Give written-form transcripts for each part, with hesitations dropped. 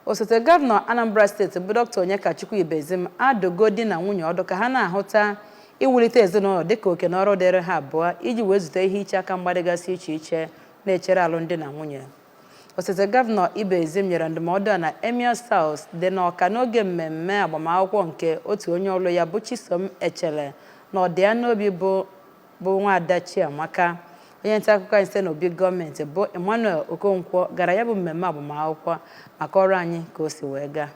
Osote Gọvanọ Anambra Steeti bụ Dr. Onye Ibezim adọgo di na nwunye ọdụ ka ha na-ahụta iwulite ezinụlọ dịka oke na ọrụ dịrị ha abụọ iji wee zute ihe iche aka mgba dịgasị iche iche na-echere alụmdi na nwunye. Osote Gọvanọ Ibezim nyere ndụmọdụ a na Emir South dị n'Ọka n'oge mmemme agbamakwụkwọ nke otu onye ọlụ ya bụ Chisom Echele na ọdịya n'obi bụ nwaada Chiamaka. Onye nta akụkọ anyị site n'obi gọọmenti bụ Emmanuel Okonkwo gara ya bụ mmemme agbamakwụkwọ maka ọrụ anyị ka o si wee gaa.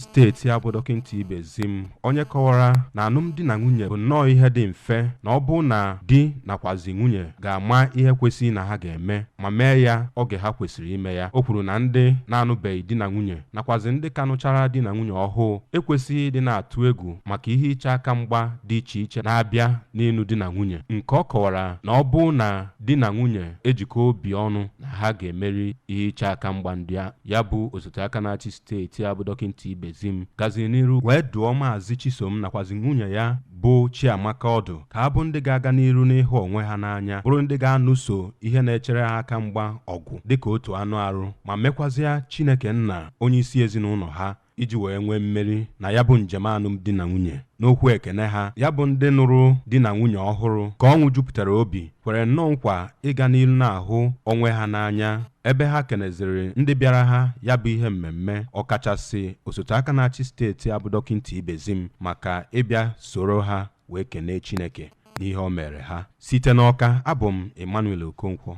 Steeti abụ Dọkịta Ibezim onye kọwara na alụmdi na nwunye bụ nnọọ ihe dị mfe na ọ bụ na di nakwazi nwunye ga-ama ihe kwesịrị na ha ga-eme ma mee ya oge ha kwesịrị ime ya. O kwuru na ndị na-anụbeghị di na nwunye nakwazi ndị ka nụchara di na nwunye ọhụụ ekwesịghị ịdị na-atụ egwu maka ihe iche aka mgba dị iche iche na-abịa n'ịnụ di na nwunye, nke ọ kọwara na ọ bụ na di na nwunye ejikọ obi ọnụ na ha ga-emeri ihe iche aka mgba ndị ya bụ osote aka na-achị steeti abụ Dọkịta Ibezim gaziri n'iru wee dụọ Maazị Chisom nakwazi nwunye ya bụ Chiamaka ọdụ ka ha bụ ndị ga-aga n'iru n'ịhụ onwe ha n'anya, bụrụ ndị ga-anụso ihe na-echere ha aka mgba ọgụ dịka otu anụ arụ ma mekwazịa Chineke nna onye isi ezinụlọ ha iji wee nwee mmeri na ya bụ njem alụmdi na nwunye. N'okwu ekene ha, ya bụ ndị nụrụ di na nwunye ọhụrụ ka ọṅụ jupụtara obi kwere nnọọ nkwa ịga n'ihu na-ahụ onwe ha n'anya ebe ha keneziri ndị bịara ha ya bụ ihe mmemme, ọkachasị osote aka na-achị steeti abụ Dọkịta Ibezim maka ịbịa soro ha wee kenee Chineke n'ihe o mere ha. Site n'Ọka, abụ m Emmanuel Okonkwo.